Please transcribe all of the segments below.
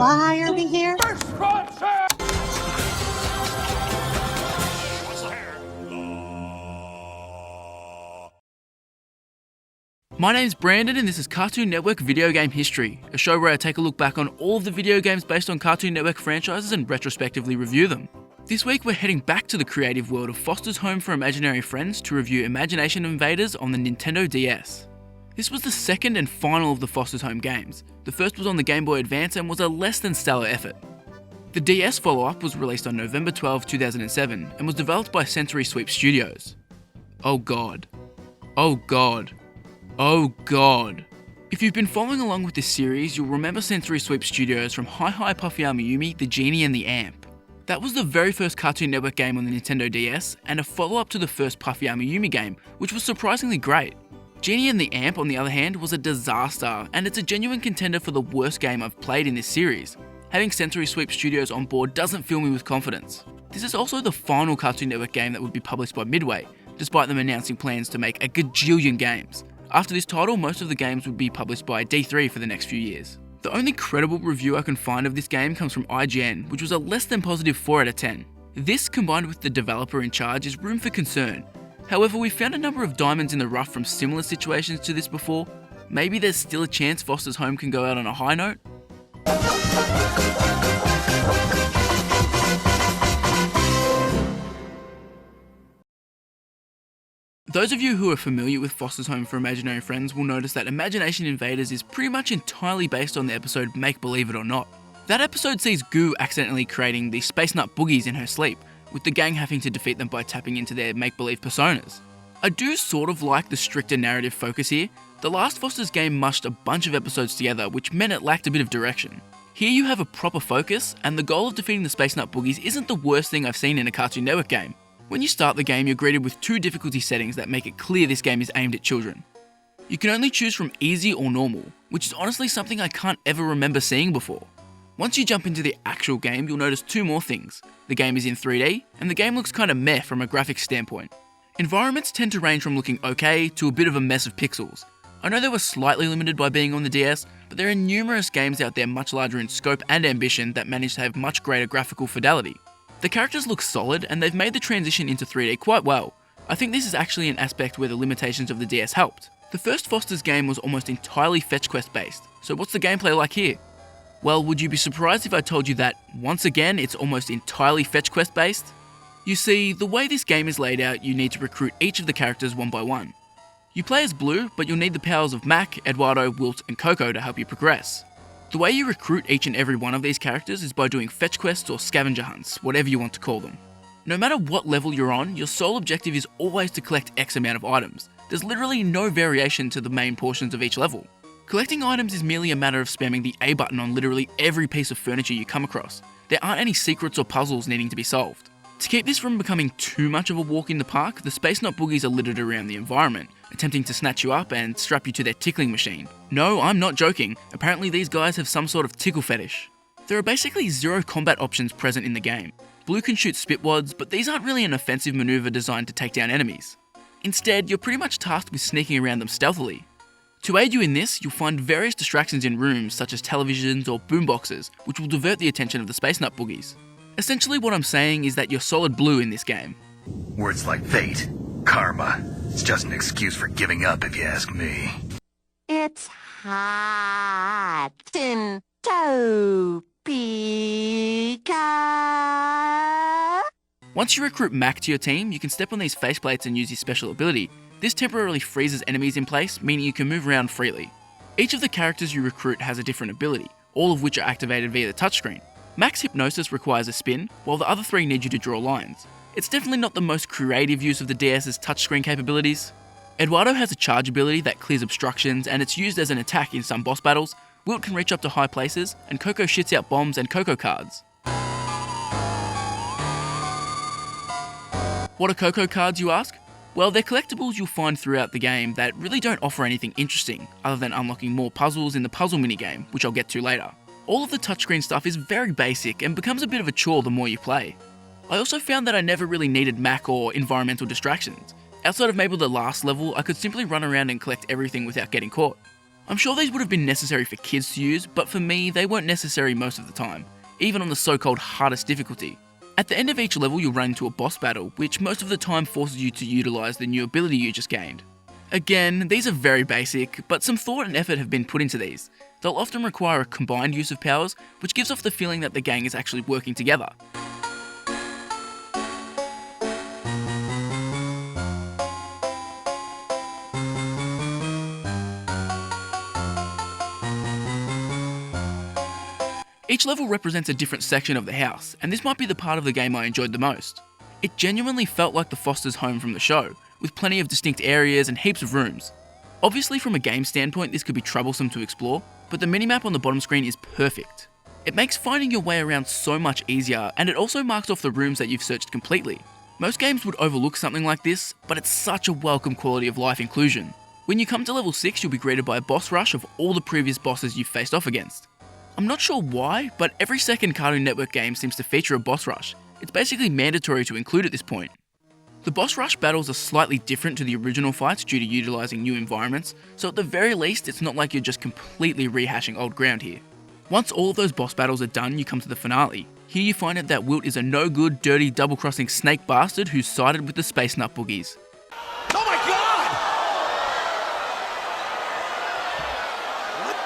Why are we here? My name's Brandon and this is Cartoon Network Video Game History, a show where I take a look back on all of the video games based on Cartoon Network franchises and retrospectively review them. This week we're heading back to the creative world of Foster's Home for Imaginary Friends to review Imagination Invaders on the Nintendo DS. This was the second and final of the Foster's Home games. The first was on the Game Boy Advance and was a less than stellar effort. The DS follow-up was released on November 12, 2007 and was developed by Sensory Sweep Studios. Oh god. Oh god. Oh god. If you've been following along with this series, you'll remember Sensory Sweep Studios from Hi Hi Puffy Amiyumi, The Genie and the Amp. That was the very first Cartoon Network game on the Nintendo DS, and a follow-up to the first Puffy Amiyumi game, which was surprisingly great. Genie and the Amp, on the other hand, was a disaster, and it's a genuine contender for the worst game I've played in this series. Having Sensory Sweep Studios on board doesn't fill me with confidence. This is also the final Cartoon Network game that would be published by Midway, despite them announcing plans to make a gajillion games. After this title, most of the games would be published by D3 for the next few years. The only credible review I can find of this game comes from IGN, which was a less than positive 4 out of 10. This, combined with the developer in charge, is room for concern. However, we found a number of diamonds in the rough from similar situations to this before. Maybe there's still a chance Foster's Home can go out on a high note? Those of you who are familiar with Foster's Home for Imaginary Friends will notice that Imagination Invaders is pretty much entirely based on the episode Make Believe It or Not. That episode sees Goo accidentally creating the Space Nut Boogies in her sleep, with the gang having to defeat them by tapping into their make-believe personas. I do sort of like the stricter narrative focus here. The last Foster's game mushed a bunch of episodes together, which meant it lacked a bit of direction. Here you have a proper focus, and the goal of defeating the Space Nut Boogies isn't the worst thing I've seen in a Cartoon Network game. When you start the game, you're greeted with 2 difficulty settings that make it clear this game is aimed at children. You can only choose from easy or normal, which is honestly something I can't ever remember seeing before. Once you jump into the actual game, you'll notice 2 more things. The game is in 3D, and the game looks kinda meh from a graphics standpoint. Environments tend to range from looking okay to a bit of a mess of pixels. I know they were slightly limited by being on the DS, but there are numerous games out there much larger in scope and ambition that manage to have much greater graphical fidelity. The characters look solid, and they've made the transition into 3D quite well. I think this is actually an aspect where the limitations of the DS helped. The first Foster's game was almost entirely fetch quest based, so what's the gameplay like here? Well, would you be surprised if I told you that, once again, it's almost entirely fetch quest based? You see, the way this game is laid out, you need to recruit each of the characters one by one. You play as Blue, but you'll need the powers of Mac, Eduardo, Wilt, and Coco to help you progress. The way you recruit each and every one of these characters is by doing fetch quests or scavenger hunts, whatever you want to call them. No matter what level you're on, your sole objective is always to collect X amount of items. There's literally no variation to the main portions of each level. Collecting items is merely a matter of spamming the A button on literally every piece of furniture you come across. There aren't any secrets or puzzles needing to be solved. To keep this from becoming too much of a walk in the park, the Space Nut Boogies are littered around the environment, attempting to snatch you up and strap you to their tickling machine. No, I'm not joking. Apparently these guys have some sort of tickle fetish. There are basically 0 combat options present in the game. Blue can shoot spitwads, but these aren't really an offensive maneuver designed to take down enemies. Instead, you're pretty much tasked with sneaking around them stealthily. To aid you in this, you'll find various distractions in rooms such as televisions or boomboxes, which will divert the attention of the Space Nut Boogies. Essentially what I'm saying is that you're solid blue in this game. Words like fate, karma, it's just an excuse for giving up if you ask me. It's hot in Topeka. Once you recruit Mac to your team, you can step on these faceplates and use his special ability. This temporarily freezes enemies in place, meaning you can move around freely. Each of the characters you recruit has a different ability, all of which are activated via the touchscreen. Mac's Hypnosis requires a spin, while the other 3 need you to draw lines. It's definitely not the most creative use of the DS's touchscreen capabilities. Eduardo has a charge ability that clears obstructions, and it's used as an attack in some boss battles. Wilt can reach up to high places, and Coco shits out bombs and Coco cards. What are Coco cards, you ask? Well, they're collectibles you'll find throughout the game that really don't offer anything interesting, other than unlocking more puzzles in the puzzle minigame, which I'll get to later. All of the touchscreen stuff is very basic and becomes a bit of a chore the more you play. I also found that I never really needed Mac or environmental distractions. Outside of maybe the last level, I could simply run around and collect everything without getting caught. I'm sure these would have been necessary for kids to use, but for me, they weren't necessary most of the time, even on the so-called hardest difficulty. At the end of each level, you'll run into a boss battle, which most of the time forces you to utilise the new ability you just gained. Again, these are very basic, but some thought and effort have been put into these. They'll often require a combined use of powers, which gives off the feeling that the gang is actually working together. Each level represents a different section of the house, and this might be the part of the game I enjoyed the most. It genuinely felt like the Foster's home from the show, with plenty of distinct areas and heaps of rooms. Obviously from a game standpoint this could be troublesome to explore, but the minimap on the bottom screen is perfect. It makes finding your way around so much easier, and it also marks off the rooms that you've searched completely. Most games would overlook something like this, but it's such a welcome quality of life inclusion. When you come to level 6 you'll be greeted by a boss rush of all the previous bosses you've faced off against. I'm not sure why, but every second Cartoon Network game seems to feature a boss rush. It's basically mandatory to include at this point. The boss rush battles are slightly different to the original fights due to utilising new environments, so at the very least it's not like you're just completely rehashing old ground here. Once all of those boss battles are done, you come to the finale. Here you find out that Wilt is a no-good, dirty, double-crossing snake bastard who's sided with the Space Nut Boogies. Oh my god! What?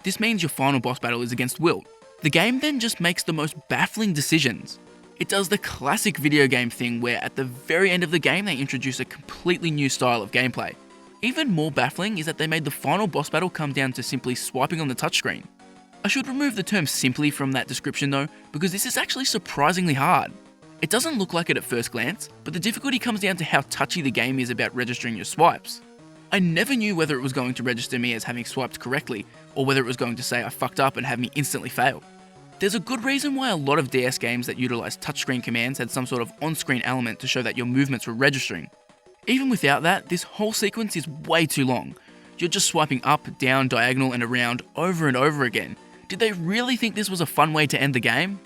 This means your final boss battle is against Wilt. The game then just makes the most baffling decisions. It does the classic video game thing where at the very end of the game they introduce a completely new style of gameplay. Even more baffling is that they made the final boss battle come down to simply swiping on the touchscreen. I should remove the term simply from that description though, because this is actually surprisingly hard. It doesn't look like it at first glance, but the difficulty comes down to how touchy the game is about registering your swipes. I never knew whether it was going to register me as having swiped correctly, or whether it was going to say I fucked up and have me instantly fail. There's a good reason why a lot of DS games that utilise touchscreen commands had some sort of on-screen element to show that your movements were registering. Even without that, this whole sequence is way too long. You're just swiping up, down, diagonal and around over and over again. Did they really think this was a fun way to end the game?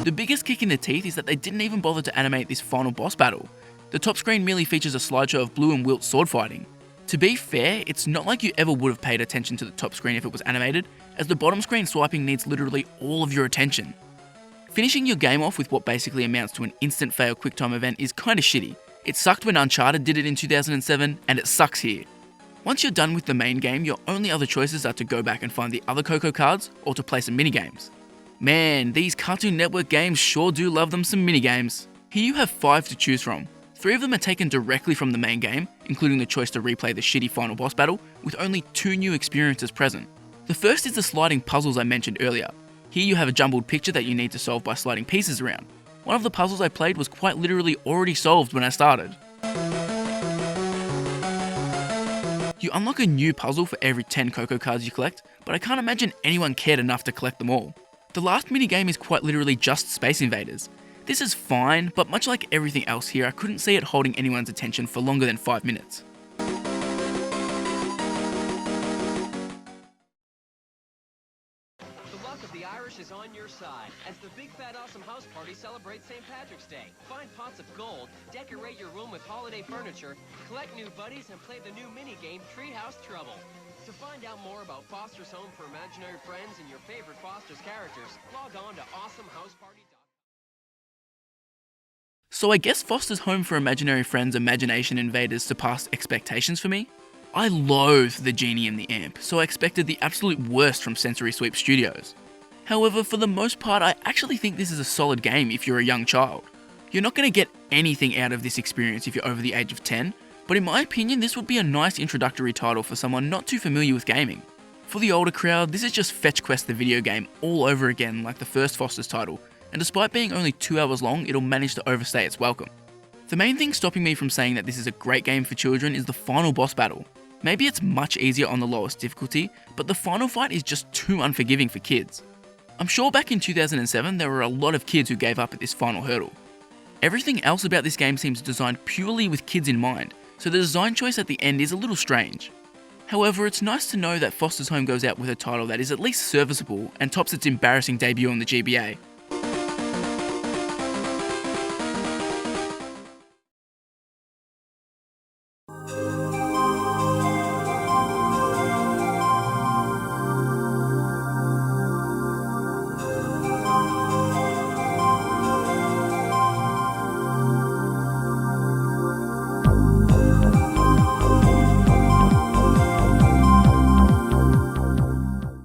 The biggest kick in the teeth is that they didn't even bother to animate this final boss battle. The top screen merely features a slideshow of Blue and Wilt sword fighting. To be fair, it's not like you ever would have paid attention to the top screen if it was animated, as the bottom screen swiping needs literally all of your attention. Finishing your game off with what basically amounts to an instant fail QuickTime event is kinda shitty. It sucked when Uncharted did it in 2007, and it sucks here. Once you're done with the main game, your only other choices are to go back and find the other Coco cards, or to play some minigames. Man, these Cartoon Network games sure do love them some minigames. Here you have 5 to choose from. 3 of them are taken directly from the main game, including the choice to replay the shitty final boss battle, with only 2 new experiences present. The first is the sliding puzzles I mentioned earlier. Here you have a jumbled picture that you need to solve by sliding pieces around. One of the puzzles I played was quite literally already solved when I started. You unlock a new puzzle for every 10 Coco cards you collect, but I can't imagine anyone cared enough to collect them all. The last minigame is quite literally just Space Invaders. This is fine, but much like everything else here, I couldn't see it holding anyone's attention for longer than 5 minutes. The luck of the Irish is on your side as the Big Fat Awesome House Party celebrates St. Patrick's Day. Find pots of gold, decorate your room with holiday furniture, collect new buddies, and play the new minigame Treehouse Trouble. To find out more about Foster's Home for Imaginary Friends and your favorite Foster's characters, log on to awesomehouseparty.com. So I guess Foster's Home for Imaginary Friends Imagination Invaders surpassed expectations for me. I loathe the genie and the amp, so I expected the absolute worst from Sensory Sweep Studios. However, for the most part, I actually think this is a solid game if you're a young child. You're not going to get anything out of this experience if you're over the age of 10, but in my opinion this would be a nice introductory title for someone not too familiar with gaming. For the older crowd, this is just Fetch Quest the video game all over again like the first Foster's title, and despite being only 2 hours long, it'll manage to overstay its welcome. The main thing stopping me from saying that this is a great game for children is the final boss battle. Maybe it's much easier on the lowest difficulty, but the final fight is just too unforgiving for kids. I'm sure back in 2007 there were a lot of kids who gave up at this final hurdle. Everything else about this game seems designed purely with kids in mind, so the design choice at the end is a little strange. However, it's nice to know that Foster's Home goes out with a title that is at least serviceable and tops its embarrassing debut on the GBA.